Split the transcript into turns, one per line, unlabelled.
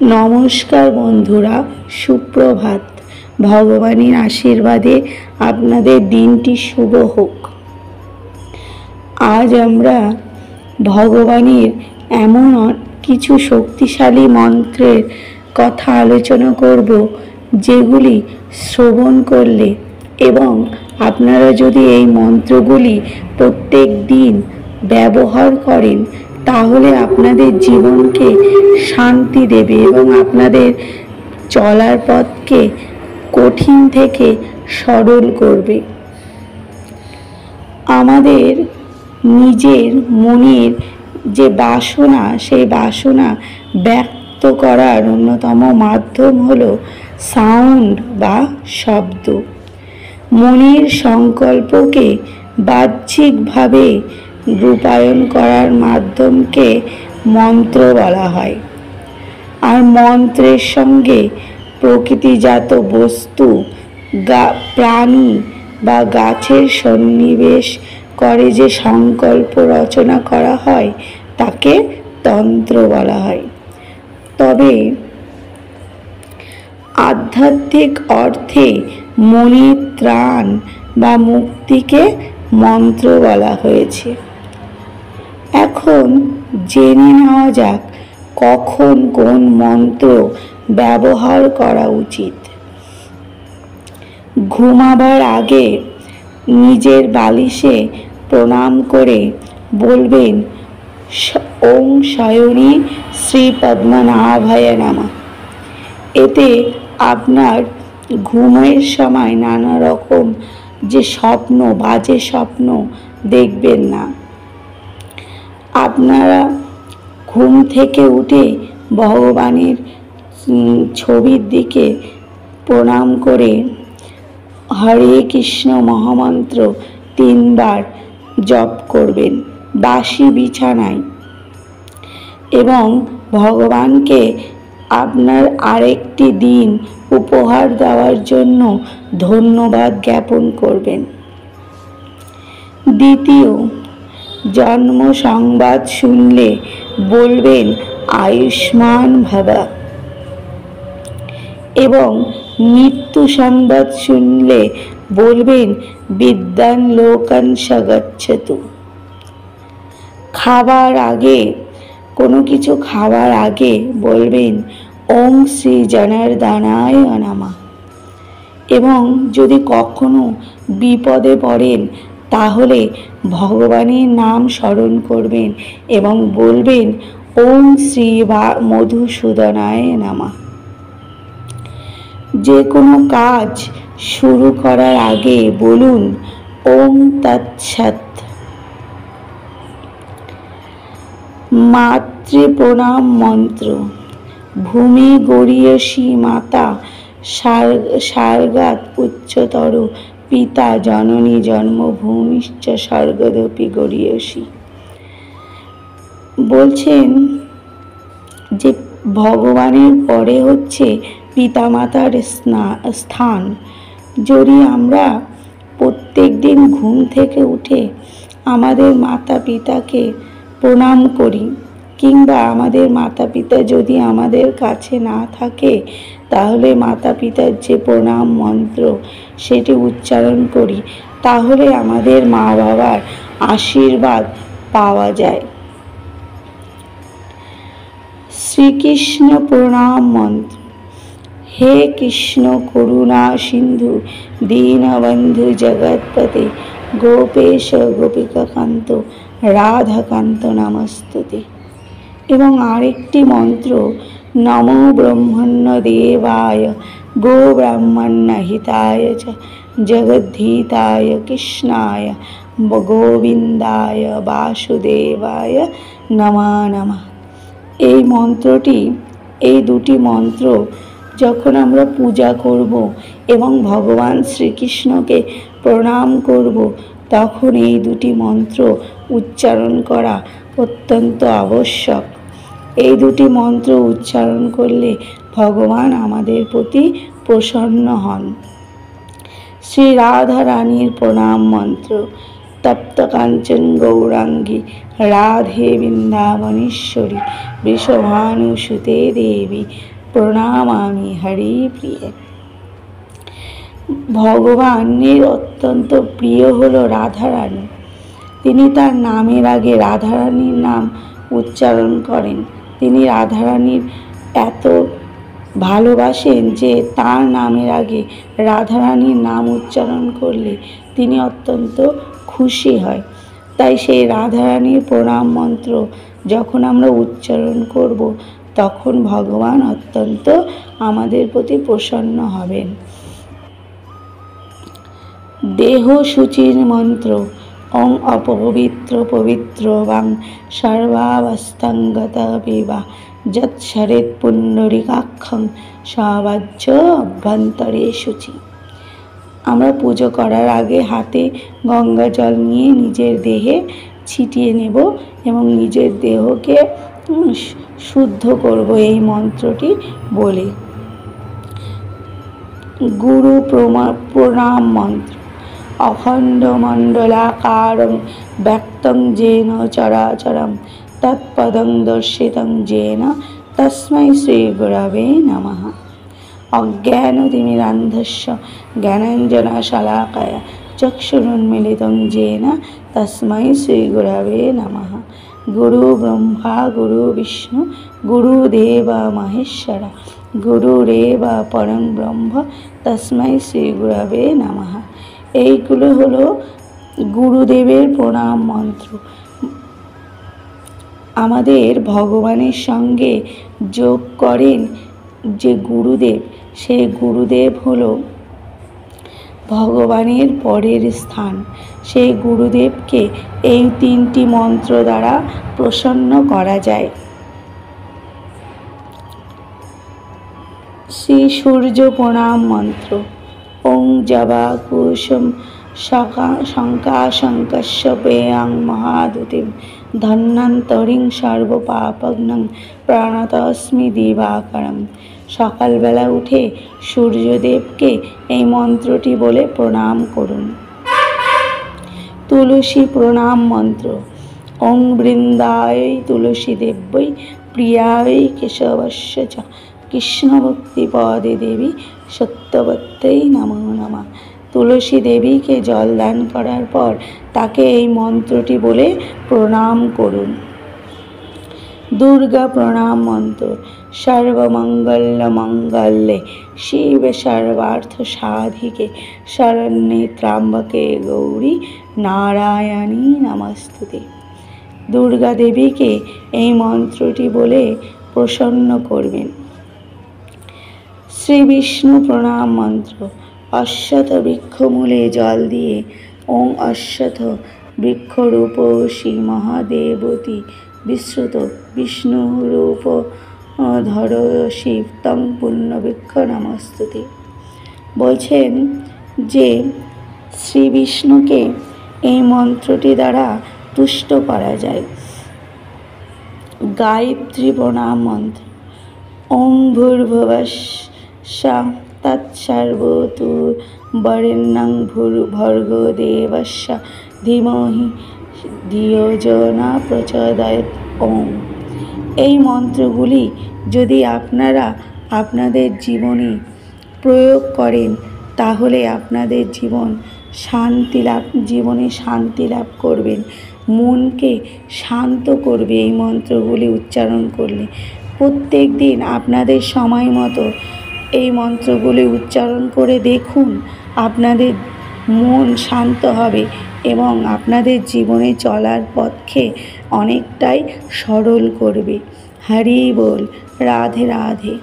নমস্কার বন্ধুরা, সুপ্রভাত। ভগবানের আশীর্বাদে আপনাদের দিনটি শুভ হোক। আজ আমরা ভগবানের এমন কিছু শক্তিশালী মন্ত্রের কথা আলোচনা করব, যেগুলি শ্রবণ করলে এবং আপনারা যদি এই মন্ত্রগুলি প্রত্যেক দিন ব্যবহার করেন, তাহলে আপনাদের জীবনকে শান্তি দেবে এবং আপনাদের চলার পথকে কঠিন থেকে সরল করবে। আমাদের নিজের মনের যে বাসনা, সেই বাসনা ব্যক্ত করার অন্যতম মাধ্যম হলো সাউন্ড বা শব্দ। মনের সংকল্পকে বাহ্যিকভাবে রূপায়ণ করার মাধ্যমকে মন্ত্র বলা হয়। আর মন্ত্রের সঙ্গে প্রকৃতিজাত বস্তু, প্রাণী বা গাছের সন্নিবেশ করে যে সংকল্প রচনা করা হয়, তাকে তন্ত্র বলা হয়। তবে আধ্যাত্মিক অর্থে মনের ত্রাণ বা মুক্তিকে মন্ত্র বলা হয়েছে। এখন জেনে নেওয়া যাক কখন কোন মন্ত্র ব্যবহার করা উচিত। ঘুমাবার আগে নিজের বালিশে প্রণাম করে বলবেন, ওং শয়নী শ্রী পদ্মনাভায় নমঃ। এতে আপনার ঘুমের সময় নানা রকম যে স্বপ্ন, বাজে স্বপ্ন দেখবেন না। আপনারা ঘুম থেকে উঠে ভগবানের ছবির দিকে প্রণাম করে হরে কৃষ্ণ মহামন্ত্র 3 বার জপ করবেন বাসি বিছানায়, এবং ভগবানকে আপনার আরেকটি দিন উপহার দেওয়ার জন্য ধন্যবাদ জ্ঞাপন করবেন। দ্বিতীয়, জন্ম সংবাদ শুনলে বলবেন আয়ুষ্মান ভব, এবং মৃত্যু সংবাদ শুনলে বলবেন বিদ্যান লোকান সগচ্ছতু। খাবার আগে, কোনো কিছু খাওয়ার আগে বলবেন ওং শ্রী জনার্দনায় নমঃ। এবং যদি কখনো বিপদে পড়েন, তাহলে ভগবানের নাম স্মরণ করবেন এবং বলবেন ওং শ্রী মধুসূদনায় নমঃ। যে কোনো কাজ শুরু করার আগে বলুন ওং তৎসৎ। মাতৃ প্রণাম মন্ত্র। ভূমি গরীয়সী মাতা স্বর্গাৎ উচ্চতর, পিতা জননী জন্মভূমিশ্চ স্বর্গদপি গরীয়সী। বলছেন যে ভগবানের পরে হচ্ছে পিতামাতার স্থান। যদি আমরা প্রত্যেক দিন ঘুম থেকে উঠে আমাদের মাতা পিতাকে প্রণাম করি, কিংবা আমাদের মাতা পিতা যদি আমাদের কাছে না থাকে, তাহলে মাতা পিতার যে প্রণাম মন্ত্র সেটি উচ্চারণ করি, তাহলে আমাদের মা বাবার আশীর্বাদ পাওয়া যায়। শ্রীকৃষ্ণ প্রণাম মন্ত্র। হে কৃষ্ণ করুণা সিন্ধু দীনবন্ধু জগৎপতে, গোপেশ গোপিকাকান্ত রাধাকান্ত নমস্তুতে। এবং আরেকটি মন্ত্র, নমো ব্রহ্মণ্য দেবায় গো ব্রাহ্মণ্য হিতায় চ জগদ্ধিতায় কৃষ্ণায় গোবিন্দায় বাসুদেবায় নমো নমঃ। এই মন্ত্রটি, এই দুটি মন্ত্র যখন আমরা পূজা করব এবং ভগবান শ্রীকৃষ্ণকে প্রণাম করব, তখন এই দুটি মন্ত্র উচ্চারণ করা অত্যন্ত আবশ্যক। এই দুটি মন্ত্র উচ্চারণ করলে ভগবান আমাদের প্রতি প্রসন্ন হন। শ্রী রাধা রানীর প্রণাম মন্ত্র। তপ্ত কাঞ্চন গৌরাঙ্গী রাধে বৃন্দাবনেশ্বরী বৃষভানুসুতে দেবী প্রণামামি হরিপ্রিয়ে। ভগবানের অত্যন্ত প্রিয় হলো রাধারানী। তিনি তার নামের আগে রাধারানীর নাম উচ্চারণ করেন। তিনি রাধারানীর এত ভালোবাসেন যে তার নামের আগে রাধারানীর নাম উচ্চারণ করলে তিনি অত্যন্ত খুশি হয়। তাই সেই রাধারানীর প্রণাম মন্ত্র যখন আমরা উচ্চারণ করব তখন ভগবান অত্যন্ত আমাদের প্রতি প্রসন্ন হবেন। দেহ শুচির মন্ত্র ওং অপবিত্র পবিত্র বাং সর্বাবস্থাঙ্গত বিবা যৎসরেৎ পুণ্ডরিকাক্ষং সবাজ্য অভ্যন্তরে শুচি। আমরা পুজো করার আগে হাতে গঙ্গা জল নিয়ে নিজের দেহে ছিটিয়ে নেব এবং নিজের দেহকে শুদ্ধ করব এই মন্ত্রটি বলে। গুরু প্রণাম মন্ত্র। অখণ্ড মণ্ডলাকারং ব্যক্তং যেন চরাচরম তৎপদং দর্শিতং যেন তস্मै শ্রী গুরবে নমঃ। অজ্ঞানতিমিরান্ধস্য জ্ঞানাঞ্জনশলাকয়া চক্ষুरुन्मीलितं येन तस्मै श्री गुरवे नमः। गुरु ब्रह्मा गुरु विष्णु गुरुदेव महेश्वर गुरुरेव परं ब्रह्म तस्मै श्री गुरवे नमः। এইগুলো হলো গুরুদেবের প্রণাম মন্ত্র। আমাদের ভগবানের সঙ্গে যোগ করেন যে গুরুদেব, সেই গুরুদেব হলো ভগবানের পরের স্থান। সেই গুরুদেবকে এই তিনটি মন্ত্র দ্বারা প্রসন্ন করা যায়। শ্রী সূর্য প্রণাম মন্ত্র। ওং জবা কুসুম শঙ্কাশঙ্কস্য পেয়াং মহাদুতিম ধন্বন্তরিং সর্বপাপঘ্নং প্রণতস্মি দিবাকরম। সকালবেলা উঠে সূর্যদেবকে এই মন্ত্রটি বলে প্রণাম করুন। তুলসী প্রণাম মন্ত্র। ওং বৃন্দায় তুলসী দেব্যৈ প্রিয়ায় কেশবস্য চ কৃষ্ণভক্তিপদে দেবী সত্যবত্যই নমো নমঃ। তুলসী দেবীকে জল দান করার পর তাকে এই মন্ত্রটি বলে প্রণাম করুন। দুর্গা প্রণাম মন্ত্র। সর্বমঙ্গল মঙ্গলে শিবে সর্বার্থ সাধিকে শরণ্যে ত্র্যম্বকে গৌরী নারায়ণী নমস্তুতে। দুর্গা দেবীকে এই মন্ত্রটি বলে প্রসন্ন করবেন। শ্রী বিষ্ণু প্রণাম মন্ত্র। অশ্বত্থ বৃক্ষমূলে জল দিয়ে ওং অশ্বত্থ বৃক্ষরূপ শ্রী মহাদেবতী বিশ্রুত বিষ্ণুরূপ ধর শিব তং পুণ্যবৃক্ষ নমস্তুতে। বলছেন যে শ্রী বিষ্ণুকে এই মন্ত্রটি দ্বারা তুষ্ট করা যায়। গায়ত্রী প্রণাম মন্ত্র। ওং ভূর্ভুবস্সঃ তৎসর্বতুর্বরেণ্যং ভর্গো দেবস্য ধীমহি ধিয়ো যো ন প্রচোদয়াৎ। ওম। এই মন্ত্রগুলি যদি আপনারা আপনাদের জীবনে প্রয়োগ করেন তাহলে আপনাদের জীবনে শান্তি লাভ করবেন। মনকে শান্ত করবে এই মন্ত্রগুলি উচ্চারণ করলে। প্রত্যেক দিন আপনাদের সময় মতো এই মন্ত্রগুলি উচ্চারণ করে দেখুন, আপনাদের মন শান্ত হবে এবং আপনাদের জীবনে চলার পথকে অনেকটাই সরল করবে। হরি বল, রাধে রাধে।